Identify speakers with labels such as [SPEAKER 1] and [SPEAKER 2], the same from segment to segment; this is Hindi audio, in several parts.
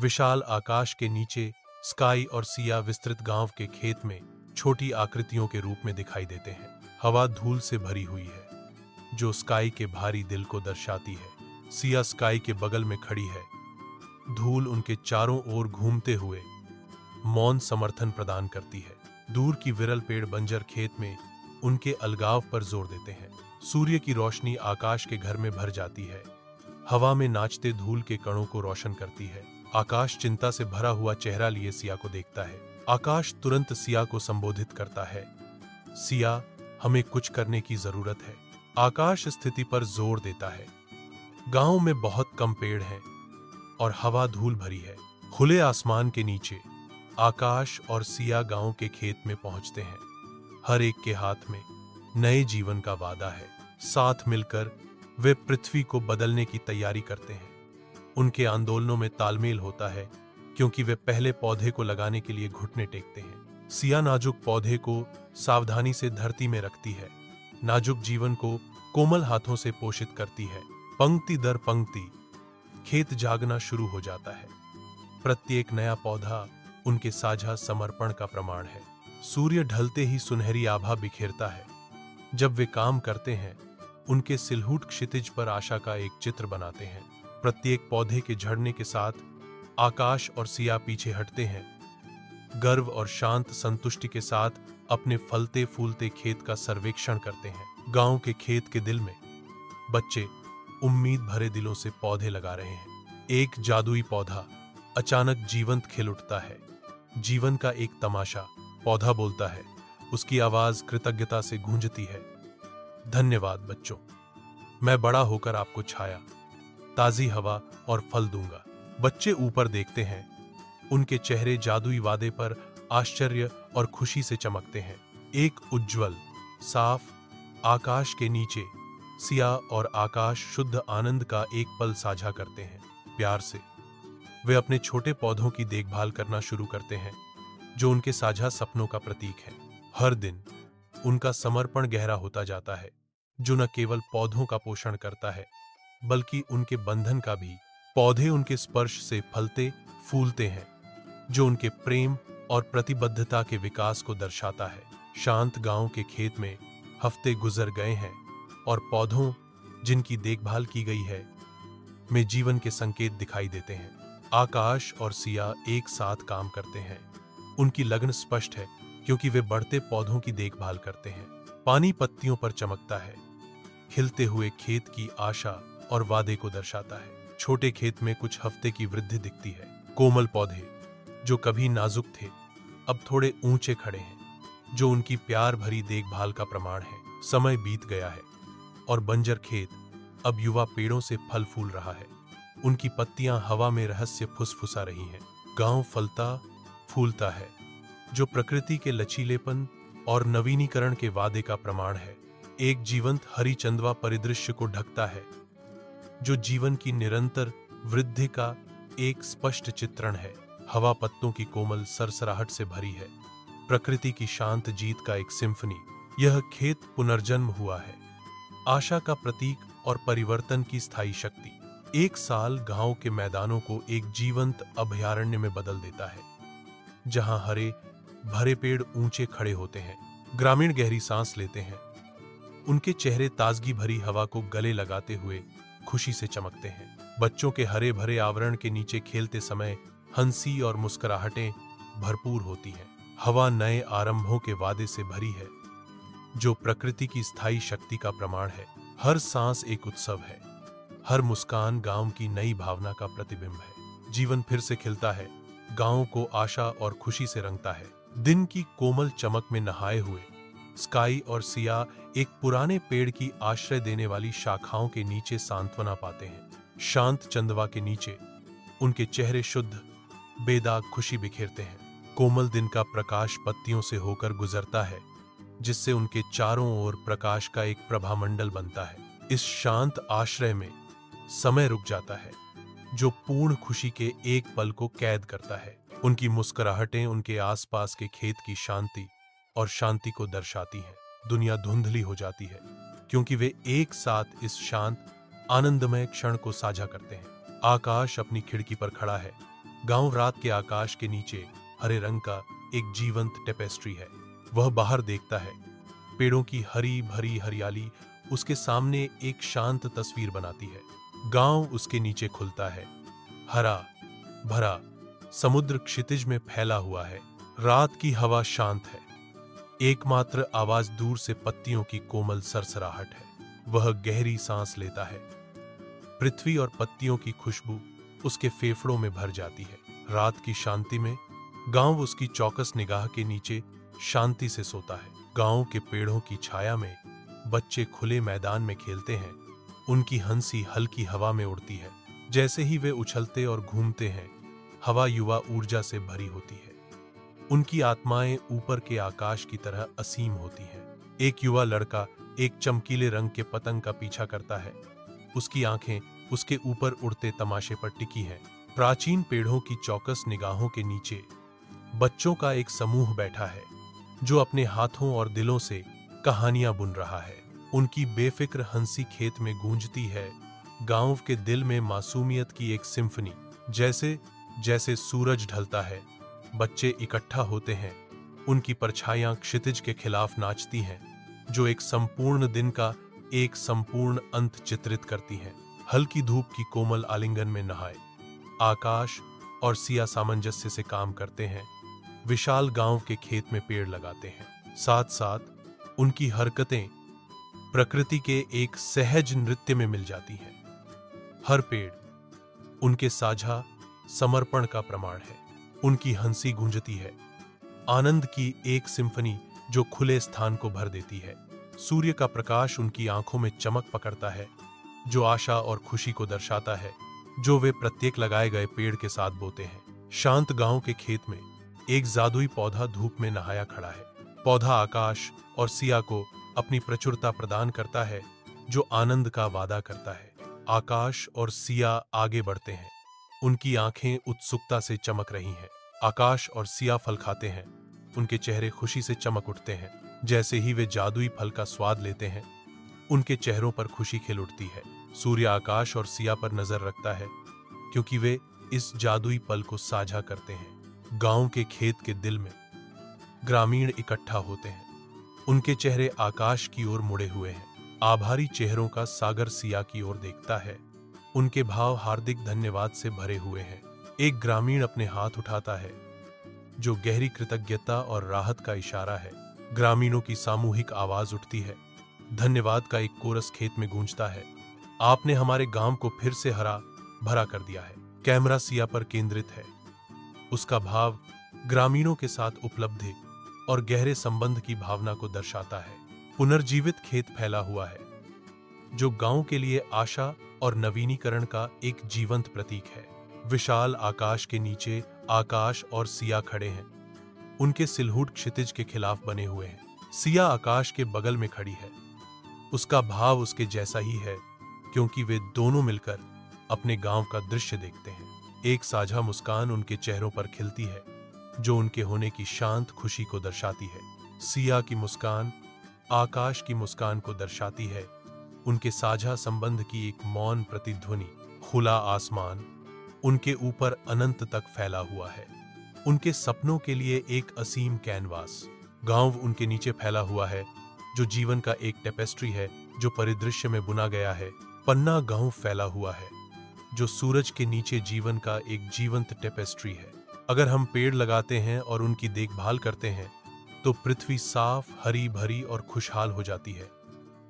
[SPEAKER 1] विशाल आकाश के नीचे स्काई और सिया विस्तृत गांव के खेत में छोटी आकृतियों के रूप में दिखाई देते हैं। हवा धूल से भरी हुई है जो स्काई के भारी दिल को दर्शाती है। सिया स्काई के बगल में खड़ी है। धूल उनके चारों ओर घूमते हुए मौन समर्थन प्रदान करती है। दूर की विरल पेड़ बंजर खेत में उनके अलगाव पर जोर देते हैं। सूर्य की रोशनी आकाश के घर में भर जाती है। हवा में नाचते धूल के कणों को रोशन करती है। आकाश चिंता से भरा हुआ चेहरा लिए सिया को देखता है। आकाश तुरंत सिया को संबोधित करता है। सिया, हमें कुछ करने की जरूरत है। आकाश स्थिति पर जोर देता है। गांव में बहुत कम पेड़ हैं और हवा धूल भरी है। खुले आसमान के नीचे आकाश और सिया गांव के खेत में पहुंचते हैं। हर एक के हाथ में नए जीवन का वादा है। साथ मिलकर वे पृथ्वी को बदलने की तैयारी करते हैं। उनके आंदोलनों में तालमेल होता है क्योंकि वे पहले पौधे को लगाने के लिए घुटने टेकते हैं। सिया नाजुक पौधे को सावधानी से धरती में रखती है। नाजुक जीवन को कोमल हाथों से पोषित करती है। पंक्ति दर पंक्ति खेत जागना शुरू हो जाता है। प्रत्येक नया पौधा उनके साझा समर्पण का प्रमाण है। सूर्य ढलते ही सुनहरी आभा बिखेरता है। जब वे काम करते हैं, उनके सिलहूट क्षितिज पर आशा का एक चित्र बनाते हैं। प्रत्येक पौधे के झड़ने के साथ आकाश और सिया पीछे हटते हैं। गर्व और शांत संतुष्टि के साथ अपने फलते फूलते खेत का सर्वेक्षण करते हैं। गांव के खेत के दिल में बच्चे उम्मीद भरे दिलों से पौधे लगा रहे हैं। एक जादुई पौधा अचानक जीवंत खिल उठता है। जीवन का एक तमाशा। पौधा बोलता है। उसकी आवाज कृतज्ञता से गूंजती है। धन्यवाद बच्चों, मैं बड़ा होकर आपको छाया, ताजी हवा और फल दूंगा। बच्चे ऊपर देखते हैं। उनके चेहरे जादुई वादे पर आश्चर्य और खुशी से चमकते हैं। एक उज्जवल साफ आकाश के नीचे सिया और आकाश शुद्ध आनंद का एक पल साझा करते हैं। प्यार से वे अपने छोटे पौधों की देखभाल करना शुरू करते हैं जो उनके साझा सपनों का प्रतीक है। हर दिन उनका समर्पण गहरा होता जाता है जो न केवल पौधों का पोषण करता है बल्कि उनके बंधन का भी। पौधे उनके स्पर्श से फलते फूलते हैं जो उनके प्रेम और प्रतिबद्धता के विकास को दर्शाता है। शांत गांव के खेत में हफ्ते गुजर गए हैं और पौधों जिनकी देखभाल की गई है में जीवन के संकेत दिखाई देते हैं। आकाश और सिया एक साथ काम करते हैं। उनकी लगन स्पष्ट है क्योंकि वे बढ़ते पौधों की देखभाल करते हैं। पानी पत्तियों पर चमकता है, खिलते हुए खेत की आशा और वादे को दर्शाता है। छोटे खेत में कुछ हफ्ते की वृद्धि दिखती है। कोमल पौधे जो कभी नाजुक थे अब थोड़े ऊंचे खड़े हैं जो उनकी प्यार भरी देखभाल का प्रमाण है। समय बीत गया है और बंजर खेत अब युवा पेड़ों से फल फूल रहा है। उनकी पत्तियां हवा में रहस्य फुसफुसा रही हैं। गांव फलता फूलता है जो प्रकृति के लचीलेपन और नवीनीकरण के वादे का प्रमाण है। एक जीवंत हरी चंदवा परिदृश्य को ढकता है जो जीवन की निरंतर वृद्धि का एक स्पष्ट चित्रण है। हवा पत्तों की कोमल सरसराहट से भरी है। प्रकृति की शांत जीत का एक सिम्फनी। यह खेत पुनर्जन्म हुआ है, आशा का प्रतीक और परिवर्तन की स्थायी शक्ति। एक साल गांव के मैदानों को एक जीवंत अभयारण्य में बदल देता है जहां हरे भरे पेड़ ऊंचे खड़े होते हैं। ग्रामीण गहरी सांस लेते हैं। उनके चेहरे ताजगी भरी हवा को गले लगाते हुए खुशी से चमकते हैं। बच्चों के हरे भरे आवरण के नीचे खेलते समय हंसी और मुस्कुराहटें भरपूर होती हैं। हवा नए आरंभों के वादे से भरी है जो प्रकृति की स्थायी शक्ति का प्रमाण है। हर सांस एक उत्सव है। हर मुस्कान गांव की नई भावना का प्रतिबिंब है। जीवन फिर से खिलता है, गांव को आशा और खुशी से रंगता है। दिन की कोमल चमक में नहाए हुए स्काई और सिया एक पुराने पेड़ की आश्रय देने वाली शाखाओं के नीचे सांत्वना पाते हैं। शांत चंदवा के नीचे उनके चेहरे शुद्ध बेदाग खुशी बिखेरते हैं। कोमल दिन का प्रकाश पत्तियों से होकर गुजरता है जिससे उनके चारों ओर प्रकाश का एक प्रभामंडल बनता है। इस शांत आश्रय में समय रुक जाता है जो पूर्ण खुशी के एक पल को कैद करता है। उनकी मुस्कुराहटें उनके आसपास के खेत की शांति और शांति को दर्शाती हैं। दुनिया धुंधली हो जाती है क्योंकि वे एक साथ इस शांत आनंदमय क्षण को साझा करते हैं। आकाश अपनी खिड़की पर खड़ा है। गांव रात के आकाश के नीचे हरे रंग का एक जीवंत टेपेस्ट्री है। वह बाहर देखता है, पेड़ों की हरी भरी हरियाली उसके सामने एक शांत तस्वीर बनाती है। गांव उसके नीचे खुलता है, हरा भरा समुद्र क्षितिज में फैला हुआ है। रात की हवा शांत है, एकमात्र आवाज दूर से पत्तियों की कोमल सरसराहट है। वह गहरी सांस लेता है, पृथ्वी और पत्तियों की खुशबू उसके फेफड़ों में भर जाती है। रात की शांति में गांव उसकी चौकस निगाह के नीचे शांति से सोता है। गांव के पेड़ों की छाया में बच्चे खुले मैदान में खेलते हैं। उनकी हंसी हल्की हवा में उड़ती है। जैसे ही वे उछलते और घूमते हैं, हवा युवा ऊर्जा से भरी होती है। उनकी आत्माएं ऊपर के आकाश की तरह असीम होती हैं। एक युवा लड़का एक चमकीले रंग के पतंग का पीछा करता है। उसकी आंखें उसके ऊपर उड़ते तमाशे पर टिकी हैं। प्राचीन पेड़ों की चौकस निगाहों के नीचे बच्चों का एक समूह बैठा है, जो अपने हाथों और दिलों से कहानियां बुन रहा है। उनकी बेफिक्र हंसी खेत में गूंजती है। गांव के दिल में मासूमियत की एक सिम्फनी। जैसे जैसे सूरज ढलता है, बच्चे इकट्ठा होते हैं। उनकी परछाइयां क्षितिज के खिलाफ नाचती हैं, जो एक संपूर्ण दिन का एक संपूर्ण अंत चित्रित करती हैं। हल्की धूप की कोमल आलिंगन में नहाए आकाश और सिया सामंजस्य से काम करते हैं। विशाल गांव के खेत में पेड़ लगाते हैं। साथ साथ उनकी हरकतें प्रकृति के एक सहज नृत्य में मिल जाती हैं। हर पेड़ उनके साझा समर्पण का प्रमाण है। उनकी हंसी गूंजती है, आनंद की एक सिम्फनी जो खुले स्थान को भर देती है। सूर्य का प्रकाश उनकी आंखों में चमक पकड़ता है, जो आशा और खुशी को दर्शाता है, जो वे प्रत्येक लगाए गए पेड़ के साथ बोते हैं। शांत गांव के खेत में एक जादुई पौधा धूप में नहाया खड़ा है। पौधा आकाश और सिया को अपनी प्रचुरता प्रदान करता है, जो आनंद का वादा करता है। आकाश और सिया आगे बढ़ते हैं। उनकी आंखें उत्सुकता से चमक रही हैं। आकाश और सिया फल खाते हैं। उनके चेहरे खुशी से चमक उठते हैं। जैसे ही वे जादुई फल का स्वाद लेते हैं, उनके चेहरों पर खुशी खिल उठती है। सूर्य आकाश और सिया पर नजर रखता है, क्योंकि वे इस जादुई पल को साझा करते हैं। गांव के खेत के दिल में ग्रामीण इकट्ठा होते हैं। उनके चेहरे आकाश की ओर मुड़े हुए हैं। आभारी चेहरों का सागर सिया की ओर देखता है। उनके भाव हार्दिक धन्यवाद से भरे हुए हैं। एक ग्रामीण अपने हाथ उठाता है, जो गहरी कृतज्ञता और राहत का इशारा है। ग्रामीणों की सामूहिक आवाज उठती है। धन्यवाद का एक कोरस खेत में गूंजता है। आपने हमारे गांव को फिर से हरा भरा कर दिया है। कैमरा सिया पर केंद्रित है। उसका भाव ग्रामीणों के साथ उपलब्धि और गहरे संबंध की भावना को दर्शाता है। पुनर्जीवित खेत फैला हुआ है, जो गांव के लिए आशा और नवीनीकरण का एक जीवंत प्रतीक है। विशाल आकाश के नीचे आकाश और सिया खड़े हैं। उनके सिलहूट क्षितिज के खिलाफ बने हुए हैं। सिया आकाश के बगल में खड़ी है। उसका भाव उसके जैसा ही है, क्योंकि वे दोनों मिलकर अपने गांव का दृश्य देखते हैं। एक साझा मुस्कान उनके चेहरों पर खिलती है, जो उनके होने की शांत खुशी को दर्शाती है। सिया की मुस्कान आकाश की मुस्कान को दर्शाती है। उनके साझा संबंध की एक मौन प्रतिध्वनि। खुला आसमान उनके ऊपर अनंत तक फैला हुआ है। उनके सपनों के लिए एक असीम कैनवास। गांव उनके नीचे फैला हुआ है, जो जीवन का एक टेपेस्ट्री है, जो परिदृश्य में बुना गया है। पन्ना गांव फैला हुआ है, जो सूरज के नीचे जीवन का एक जीवंत टेपेस्ट्री है। अगर हम पेड़ लगाते हैं और उनकी देखभाल करते हैं, तो पृथ्वी साफ, हरी भरी और खुशहाल हो जाती है।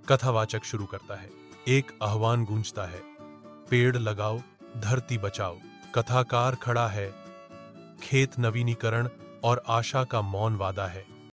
[SPEAKER 1] कथावाचक शुरू करता है। एक आह्वान गूंजता है, पेड़ लगाओ, धरती बचाओ। कथाकार खड़ा है। खेत नवीनीकरण और आशा का मौन वादा है।